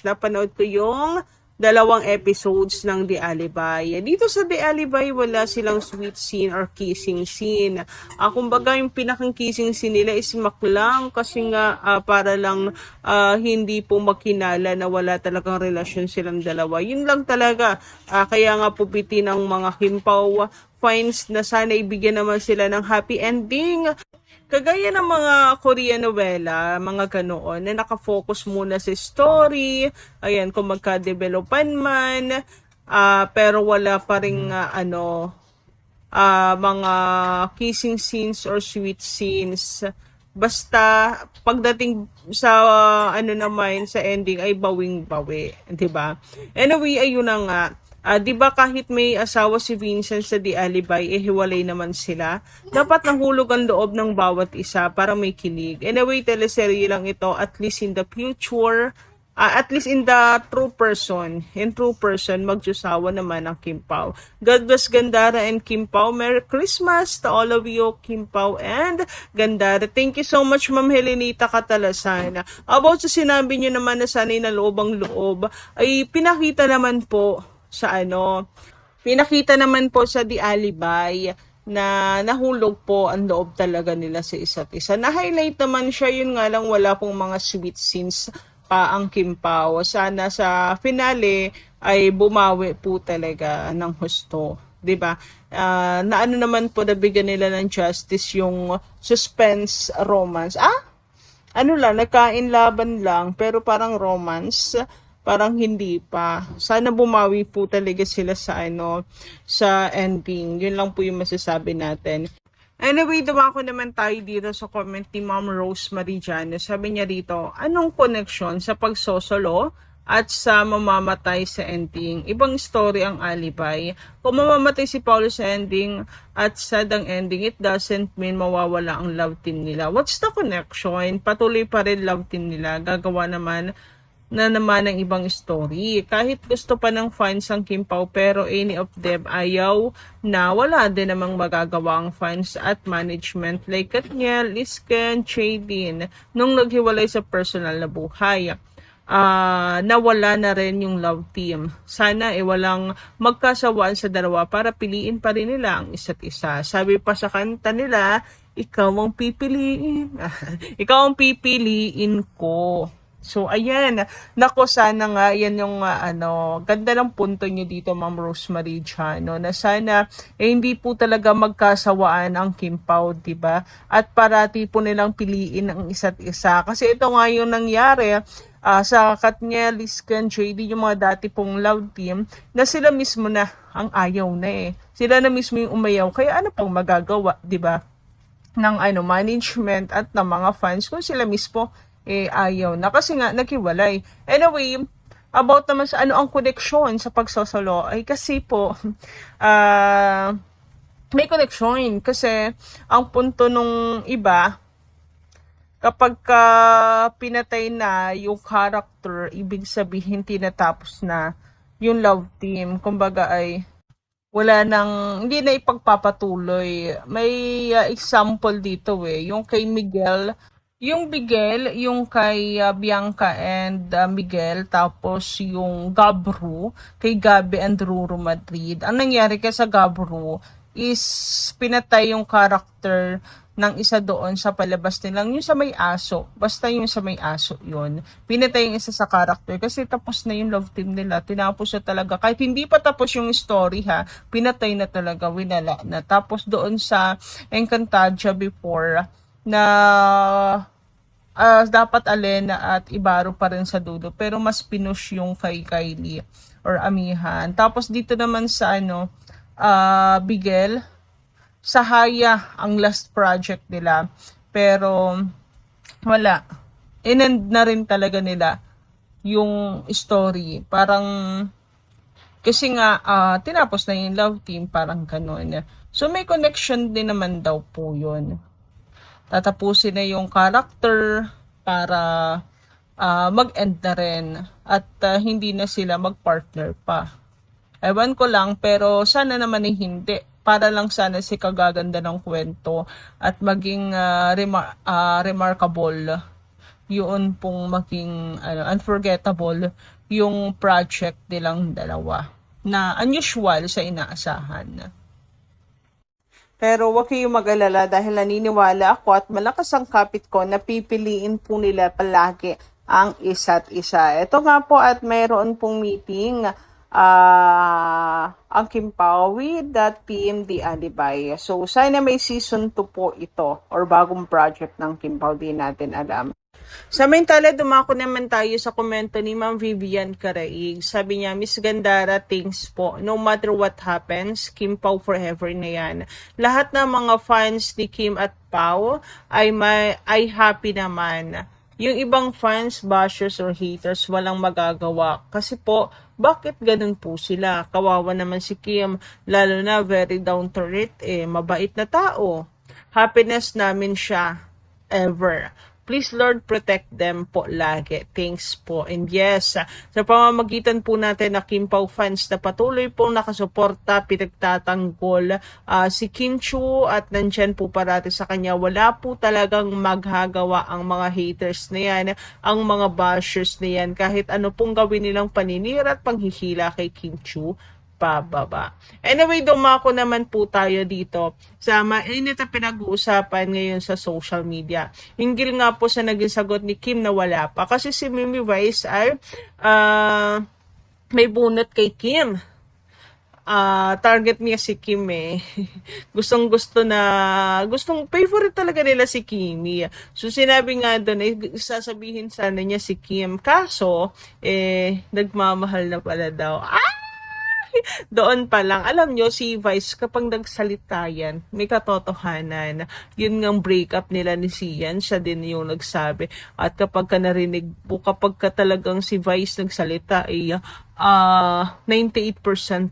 Napanood ko yung dalawang episodes ng The Alibi. Dito sa The Alibi, wala silang sweet scene or kissing scene. Kumbaga, yung pinakang kissing scene nila is maklang kasi nga para lang hindi po makinala na wala talagang relasyon silang dalawa. Yun lang talaga. Kaya nga po biti ng mga Kimpaw finds na sana ibigyan naman sila ng happy ending. Kagaya ng mga Korean novela, mga ganoon, na nakafocus muna sa story, ayan, kung magka-developan man, pero wala pa rin mga kissing scenes or sweet scenes. Basta pagdating sa naman sa ending ay bawing-bawi, 'di ba? Anyway, ayun na nga. 'Di ba kahit may asawa si Vincent sa The Alibi, hiwalay naman sila. Dapat nahulog ang loob ng bawat isa para may kilig. Anyway, teleserye lang ito, at least in the future, at least in the true person, magjusawa naman ang Kimpaw. God bless Gandara and Kimpaw. Merry Christmas to all of you, Kimpaw and Gandara. Thank you so much, Ma'am Helenita Catalasan. About sa sinabi niyo naman na sanay na loob ang loob, ay pinakita naman po sa The Alibi na nahulog po ang loob talaga nila sa isa't isa. Na-highlight naman siya, yun nga lang wala pong mga sweet scenes pa ang Kimpaw. Sana sa finale ay bumawi po talaga ng husto. 'Di ba? Na naman po nabigyan nila ng justice yung suspense romance. Nagkain laban lang pero parang romance. Parang hindi pa. Sana bumawi po talaga sila sa ending. Yun lang po yung masasabi natin. Anyway, dumako naman tayo dito sa comment ni Ma'am Rosemary Jano. Sabi niya dito, anong connection sa pagsosolo at sa mamamatay sa ending? Ibang story ang Alibi. Kung mamamatay si Paulo sa ending at sad ang ending, it doesn't mean mawawala ang love team nila. What's the connection? Patuloy pa rin love team nila. Gagawa naman ng ibang story. Kahit gusto pa ng fans ang Kimpaw, pero any of them ayaw na, wala din namang magagawa ang fans at management like Katniel, Isken, Chadin nung naghiwalay sa personal na buhay. Nawala na rin yung love team. Sana walang magkasawaan sa dalawa para piliin pa rin nila ang isa't isa. Sabi pa sa kanta nila, ikaw ang pipiliin. Ikaw ang pipiliin ko. So, ayan. Nako, sana nga, yan yung, ganda ng punto nyo dito, Ma'am Rosemary Jano, na sana, hindi po talaga magkasawaan ang Kimpaw, diba? At parati po nilang piliin ang isa't isa. Kasi ito nga yung nangyari, sa Katniel, Isken, JD, yung mga dati pong love team, na sila mismo na ang ayaw na eh. Sila na mismo yung umayaw. Kaya ano pang magagawa, diba? Ng management at ng mga fans, kung sila mismo ayaw na kasi nga naghiwalay. Anyway, about naman sa ang connection sa pagsosolo ay kasi po may connection kasi ang punto nung iba kapag pinatay na yung character, ibig sabihin tinatapos na yung love team. Kumbaga ay hindi na ipagpapatuloy. May example dito yung kay Miguel, yung kay Bianca and Miguel, tapos yung Gabru, kay Gabi and Ruru Madrid. Ang nangyari kasi sa Gabru is pinatay yung character ng isa doon sa palabas nilang, yung sa may aso. Basta yung sa may aso yun. Pinatay yung isa sa character kasi tapos na yung love team nila. Tinapos na talaga. Kahit hindi pa tapos yung story pinatay na talaga, winala na. Tapos doon sa Encantadia before, na dapat Alena at Ibaro pa rin sa dulo, pero mas pinush yung kay Kylie or Amihan. Tapos dito naman sa Bigel, sa Haya ang last project nila, pero wala, inend na rin talaga nila yung story. Parang kasi nga tinapos na yung love team, parang gano'n. So may connection din naman daw po yun. Tatapusin na yung character para mag-end na rin at hindi na sila mag-partner pa. Ewan ko lang, pero sana naman hindi. para lang sana si kagaganda ng kwento at maging remarkable yun pong maging unforgettable yung project nilang dalawa na unusual sa inaasahan. Pero huwag kayong mag-alala dahil naniniwala ako at malakas ang kapit ko na pipiliin po nila palagi ang isa't isa. Ito nga po at mayroon pong meeting ang Kim Pao with that PMD Alibay. So sana may season 2 po ito or bagong project ng Kim Pao, di natin alam. Samantala, dumako naman tayo sa komento ni Ma'am Vivian Caraig. Sabi niya, Miss Gandara, thanks po. No matter what happens, Kim Pao forever na yan. Lahat ng mga fans ni Kim at Pao ay happy naman. Yung ibang fans, bashers or haters, walang magagawa. Kasi po, bakit ganun po sila? Kawawa naman si Kim, lalo na very down to earth, mabait na tao. Happiness namin siya, ever. Please, Lord, protect them po lagi. Thanks po. And yes, sa pamamagitan po natin na Kim Pao fans na patuloy pong nakasuporta, pinagtatanggol si Kim Chu at nandyan po parati sa kanya. Wala po talagang maghagawa ang mga haters na yan, ang mga bashers na yan, kahit ano pong gawin nilang paninira at panghihila kay Kim Chu pababa. Anyway, dumako naman po tayo dito sa mainit na pinag-uusapan ngayon sa social media. Hinggil nga po sa naging sagot ni Kim na wala pa. Kasi si Mimi Vice ay may bunot kay Kim. Target niya si Kim eh. Gustong favorite talaga nila si Kimi. So sinabi nga doon, sasabihin sana niya si Kim. Kaso, nagmamahal na pala daw. Doon pa lang, alam nyo, si Vice, kapag nagsalita yan, may katotohanan. Yun ngang breakup nila ni Sian, siya din yung nagsabi. At kapag ka narinig po, kapag ka talagang si Vice nagsalita, ay 98%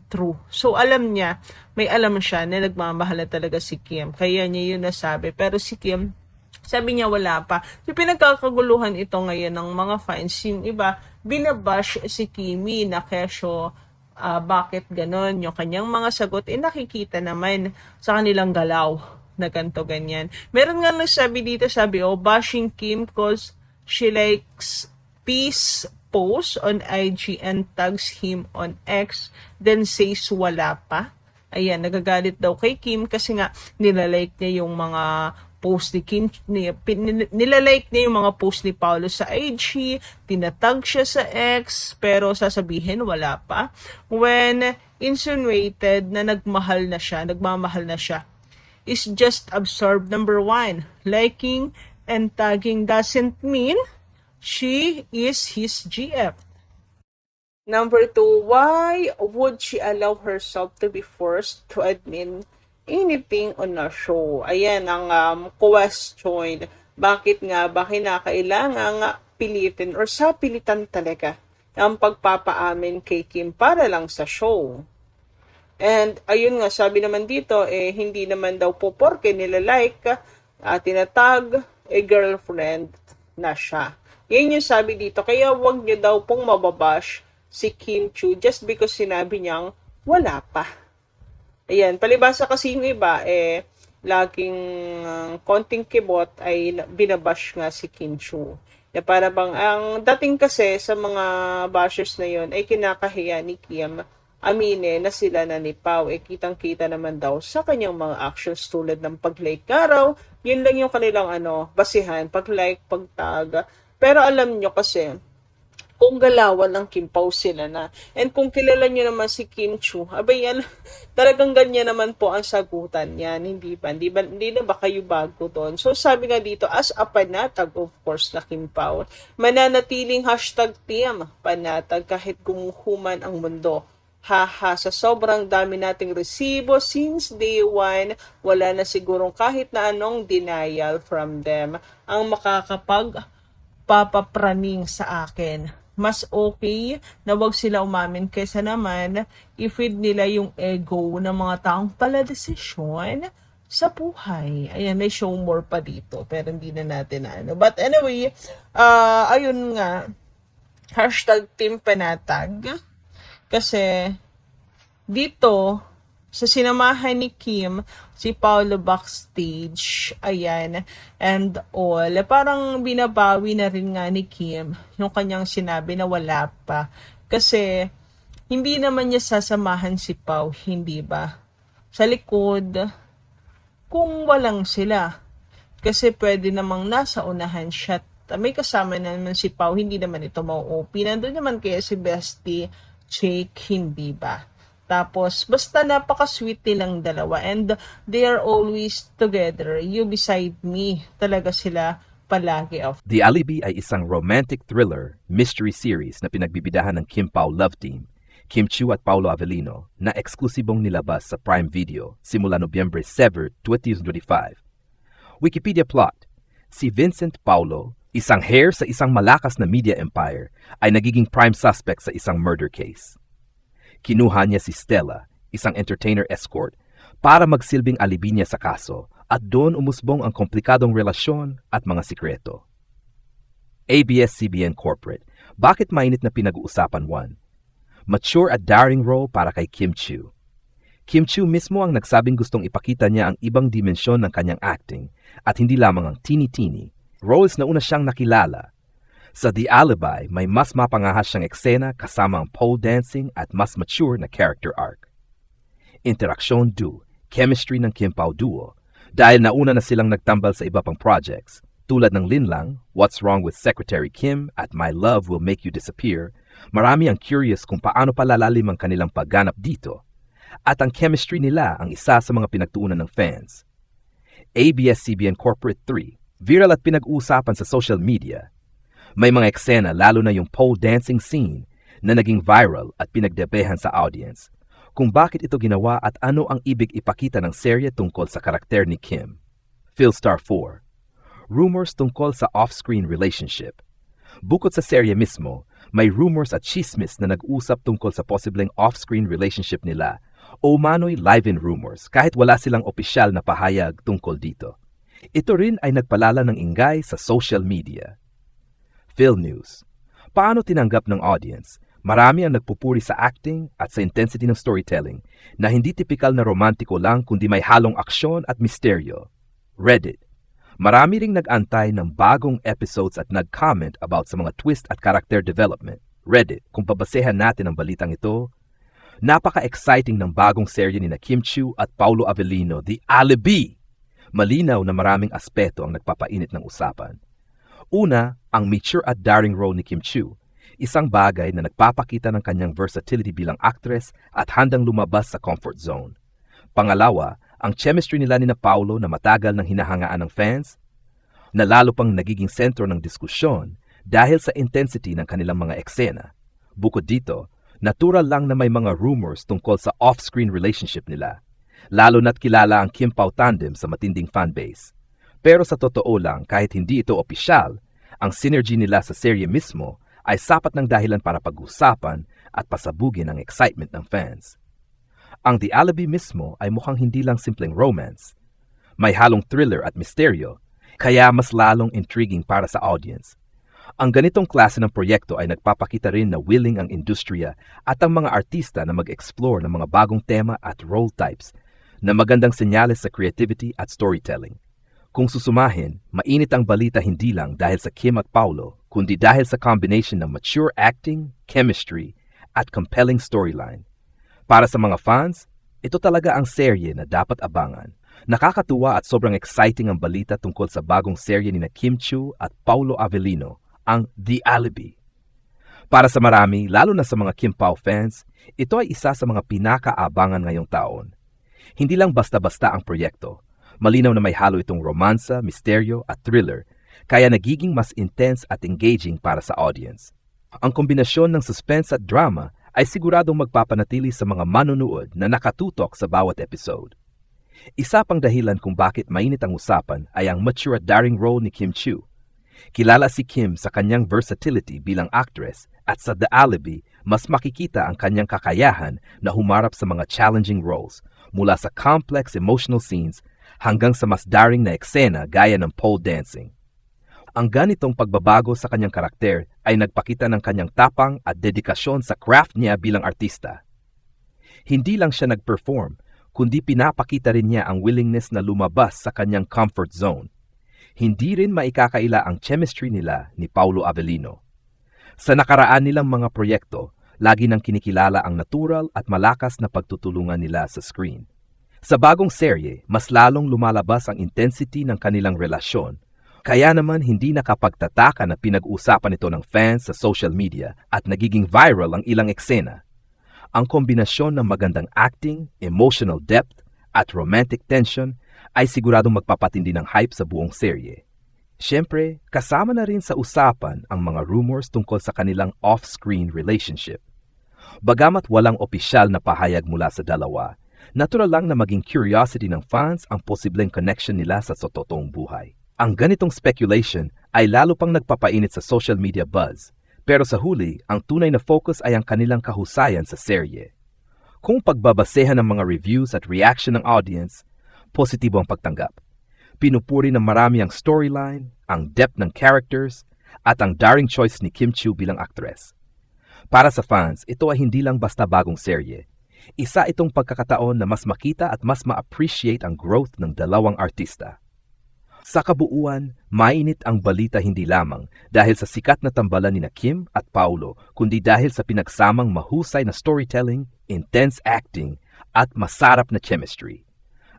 true. So, alam niya, may alam siya na nagmamahal na talaga si Kim. Kaya niya yun nasabi. Pero si Kim, sabi niya wala pa. So, pinagkakaguluhan ito ngayon ng mga fans. Yung iba, binabash si Kimi na kesyo, bakit ganon? Yung kanyang mga sagot, nakikita naman sa kanilang galaw na ganito ganyan. Meron nga nagsabi dito, sabi, bashing Kim cause she likes peace post on IG and tags him on X, then says wala pa. Ayan, nagagalit daw kay Kim kasi nga nilalike niya yung mga post ni Kim, nilalike niya yung mga post ni Paolo sa IG, tinatag siya sa X, pero sasabihin wala pa. When insinuated na nagmamahal na siya, is just absorb. Number 1, liking and tagging doesn't mean she is his GF. Number 2, why would she allow herself to be forced to admit anything on a show? Ayan ang question. Bakit nga ba kinakailangan pilitin or sapilitan talaga ang pagpapaamin kay Kim para lang sa show? And ayun nga, sabi naman dito, hindi naman daw po porke nilalike, tinatag, girlfriend na siya. Yan yung sabi dito. Kaya wag niyo daw pong mababash si Kim Chu just because sinabi niyang wala pa. Ayan, palibasa kasi yung iba, laging konting kibot ay binabash nga si Kim Chu. Para bang, ang dating kasi sa mga bashers na yon ay kinakahiya ni Kim aminin na sila na ni Pao. Kitang-kita naman daw sa kanyang mga actions tulad ng pag-like araw. Yun lang yung kanilang basihan, pag-like, pag-tag. Pero alam nyo kasi, kung galawan ng Kim Pao sila na. And kung kilala nyo naman si Kim Chu, abay yan, talagang ganyan naman po ang sagutan yan. Hindi na ba kayo bago doon? So sabi nga dito, as a panatag, of course, na Kim Pao, mananatiling #team panatag kahit gumuhuman ang mundo. Haha, sa sobrang dami nating resibo since day 1, wala na sigurong kahit na anong denial from them ang makakapagpapapraning sa akin. Mas okay na wag sila umamin kaysa naman i-feed nila yung ego ng mga taong pala desisyon sa buhay. Ayan, may show more pa dito pero hindi na natin But anyway, ayun nga, #team panatag. Kasi dito, So, sinamahan ni Kim si Paolo backstage, ayan, and all. Parang binabawi na rin nga ni Kim yung kanyang sinabi na wala pa. Kasi, hindi naman niya sasamahan si Pao, hindi ba? Sa likod, kung walang sila. Kasi pwede namang nasa unahan siya. May kasama naman si Pao, hindi naman ito mau-OP. Nandun naman kaya si Bestie, Jake, hindi ba? Tapos, basta napaka-sweet nilang dalawa. And they are always together. You beside me. Talaga sila palagi of. The Alibi ay isang romantic thriller mystery series na pinagbibidahan ng Kim Pao Love Team, Kim Chiu at Paolo Avellino na eksklusibong nilabas sa Prime Video simula Nobyembre 7, 2025. Wikipedia plot: si Vincent Paulo, isang heir sa isang malakas na media empire, ay nagiging prime suspect sa isang murder case. Kinuha niya si Stella, isang entertainer escort, para magsilbing alibi niya sa kaso at doon umusbong ang komplikadong relasyon at mga sikreto. ABS-CBN Corporate, bakit mainit na pinag-uusapan 1? Mature at daring role para kay Kim Chiu. Kim Chiu mismo ang nagsabing gustong ipakita niya ang ibang dimensyon ng kanyang acting at hindi lamang ang teeny-teeny roles na una siyang nakilala. Sa The Alibi, may mas mapangahas siyang eksena kasama ang pole dancing at mas mature na character arc. Interaksyon 2, chemistry ng Kim Pao duo, dahil nauna na silang nagtambal sa iba pang projects, tulad ng Linlang, What's Wrong with Secretary Kim at My Love Will Make You Disappear, marami ang curious kung paano palalalim ang kanilang pagganap dito. At ang chemistry nila ang isa sa mga pinagtuunan ng fans. ABS-CBN Corporate 3, viral at pinag-uusapan sa social media. May mga eksena lalo na yung pole dancing scene na naging viral at pinagdebehan sa audience. Kung bakit ito ginawa at ano ang ibig ipakita ng serye tungkol sa karakter ni Kim. Philstar 4, rumors tungkol sa off-screen relationship. Bukod sa serye mismo, may rumors at chismis na nag-usap tungkol sa posibleng off-screen relationship nila o umano'y live-in rumors kahit wala silang opisyal na pahayag tungkol dito. Ito rin ay nagpalala ng ingay sa social media. Phil News, paano tinanggap ng audience? Marami ang nagpupuri sa acting at sa intensity ng storytelling na hindi tipikal na romantiko lang kundi may halong aksyon at misteryo. Reddit, marami ring nag-antay ng bagong episodes at nag-comment about sa mga twist at character development. Reddit, kung babasehan natin ang balitang ito, napaka-exciting ng bagong serye ni Kim Chiu at Paolo Avellino, The Alibi. Malinaw na maraming aspeto ang nagpapainit ng usapan. Una, ang mature at daring role ni Kim Chiu, isang bagay na nagpapakita ng kanyang versatility bilang actress at handang lumabas sa comfort zone. Pangalawa, ang chemistry nila ni Paolo na matagal nang hinahangaan ng fans, na lalo pang nagiging sentro ng diskusyon dahil sa intensity ng kanilang mga eksena. Bukod dito, natural lang na may mga rumors tungkol sa off-screen relationship nila, lalo na't kilala ang Kim Pao tandem sa matinding fanbase. Pero sa totoo lang, kahit hindi ito opisyal, ang synergy nila sa serye mismo ay sapat ng dahilan para pag-usapan at pasabugin ang excitement ng fans. Ang The Alibi mismo ay mukhang hindi lang simpleng romance. May halong thriller at misteryo, kaya mas lalong intriguing para sa audience. Ang ganitong klase ng proyekto ay nagpapakita rin na willing ang industriya at ang mga artista na mag-explore ng mga bagong tema at role types na magandang senyales sa creativity at storytelling. Kung susumahin, mainit ang balita hindi lang dahil sa Kim at Paolo, kundi dahil sa combination ng mature acting, chemistry, at compelling storyline. Para sa mga fans, ito talaga ang serye na dapat abangan. Nakakatuwa at sobrang exciting ang balita tungkol sa bagong serye ni Kim Chiu at Paolo Avellino, ang The Alibi. Para sa marami, lalo na sa mga Kim Pao fans, ito ay isa sa mga pinakaabangan ngayong taon. Hindi lang basta-basta ang proyekto. Malinaw na may halo itong romansa, misteryo at thriller, kaya nagiging mas intense at engaging para sa audience. Ang kombinasyon ng suspense at drama ay siguradong magpapanatili sa mga manonood na nakatutok sa bawat episode. Isa pang dahilan kung bakit mainit ang usapan ay ang mature at daring role ni Kim Chiu. Kilala si Kim sa kanyang versatility bilang actress at sa The Alibi, mas makikita ang kanyang kakayahan na humarap sa mga challenging roles mula sa complex emotional scenes hanggang sa mas daring na eksena gaya ng pole dancing. Ang ganitong pagbabago sa kanyang karakter ay nagpakita ng kanyang tapang at dedikasyon sa craft niya bilang artista. Hindi lang siya nag-perform, kundi pinapakita rin niya ang willingness na lumabas sa kanyang comfort zone. Hindi rin maikakaila ang chemistry nila ni Paulo Avellino. Sa nakaraan nilang mga proyekto, lagi nang kinikilala ang natural at malakas na pagtutulungan nila sa screen. Sa bagong serye, mas lalong lumalabas ang intensity ng kanilang relasyon. Kaya naman hindi nakapagtataka na pinag-uusapan ito ng fans sa social media at nagiging viral ang ilang eksena. Ang kombinasyon ng magandang acting, emotional depth, at romantic tension ay siguradong magpapatindi ng hype sa buong serye. Siyempre, kasama na rin sa usapan ang mga rumors tungkol sa kanilang off-screen relationship. Bagamat walang opisyal na pahayag mula sa dalawa, natural lang na maging curiosity ng fans ang posibleng connection nila sa totoong buhay. Ang ganitong speculation ay lalo pang nagpapainit sa social media buzz. Pero sa huli, ang tunay na focus ay ang kanilang kahusayan sa serye. Kung pagbabasehan ng mga reviews at reaction ng audience, positibo ang pagtanggap. Pinupuri ng marami ang storyline, ang depth ng characters, at ang daring choice ni Kim Chiu bilang actress. Para sa fans, ito ay hindi lang basta bagong serye. Isa itong pagkakataon na mas makita at mas ma-appreciate ang growth ng dalawang artista. Sa kabuuan, mainit ang balita hindi lamang dahil sa sikat na tambalan ni Kim at Paulo, kundi dahil sa pinagsamang mahusay na storytelling, intense acting, at masarap na chemistry.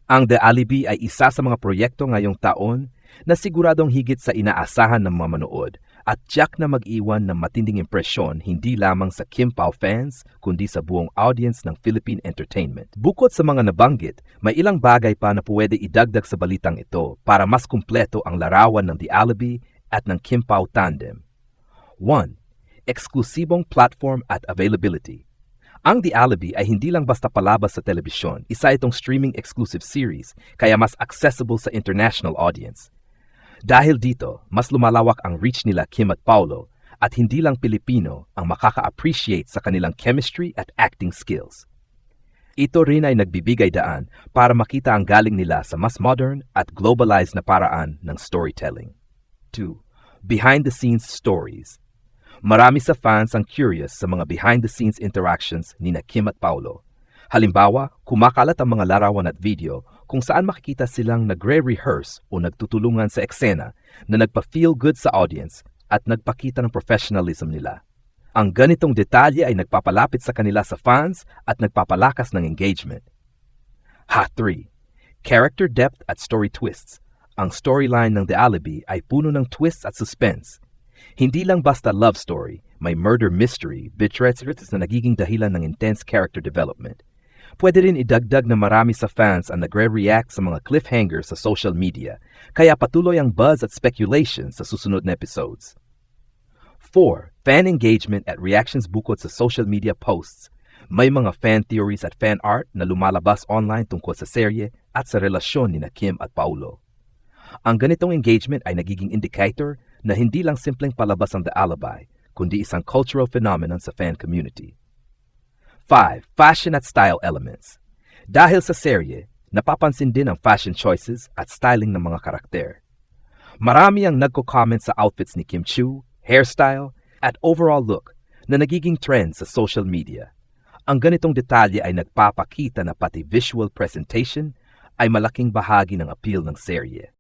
Ang The Alibi ay isa sa mga proyekto ngayong taon na siguradong higit sa inaasahan ng mga manood at tiyak na mag-iwan ng matinding impresyon hindi lamang sa Kim Pao fans kundi sa buong audience ng Philippine entertainment. Bukod sa mga nabanggit, may ilang bagay pa na pwede idagdag sa balitang ito para mas kumpleto ang larawan ng The Alibi at ng Kim Pao tandem. 1. Eksklusibong platform at availability. Ang The Alibi ay hindi lang basta palabas sa telebisyon, isa itong streaming exclusive series kaya mas accessible sa international audience. Dahil dito, mas lumalawak ang reach nila Kim at Paulo at hindi lang Pilipino ang makaka-appreciate sa kanilang chemistry at acting skills. Ito rin ay nagbibigay daan para makita ang galing nila sa mas modern at globalized na paraan ng storytelling. 2. Behind-the-scenes stories. Marami sa fans ang curious sa mga behind-the-scenes interactions ni Kim at Paulo. Halimbawa, kumakalat ang mga larawan at video kung saan makikita silang nagre-rehearse o nagtutulungan sa eksena na nagpa-feel good sa audience at nagpakita ng professionalism nila. Ang ganitong detalye ay nagpapalapit sa kanila sa fans at nagpapalakas ng engagement. 3. Character depth at story twists. Ang storyline ng The Alibi ay puno ng twists at suspense. Hindi lang basta love story, may murder mystery, betrayals na nagiging dahilan ng intense character development. Pwede rin idagdag na marami sa fans ang nagre-react sa mga cliffhangers sa social media, kaya patuloy ang buzz at speculation sa susunod na episodes. 4. Fan engagement at reactions bukod sa social media posts. May mga fan theories at fan art na lumalabas online tungkol sa serye at sa relasyon ni Kim at Paulo. Ang ganitong engagement ay nagiging indicator na hindi lang simpleng palabas ang The Alibi, kundi isang cultural phenomenon sa fan community. 5. Fashion at style elements. Dahil sa serye, napapansin din ang fashion choices at styling ng mga karakter. Marami ang nagko-comment sa outfits ni Kim Chiu, hairstyle, at overall look na nagiging trend sa social media. Ang ganitong detalye ay nagpapakita na pati visual presentation ay malaking bahagi ng appeal ng serye.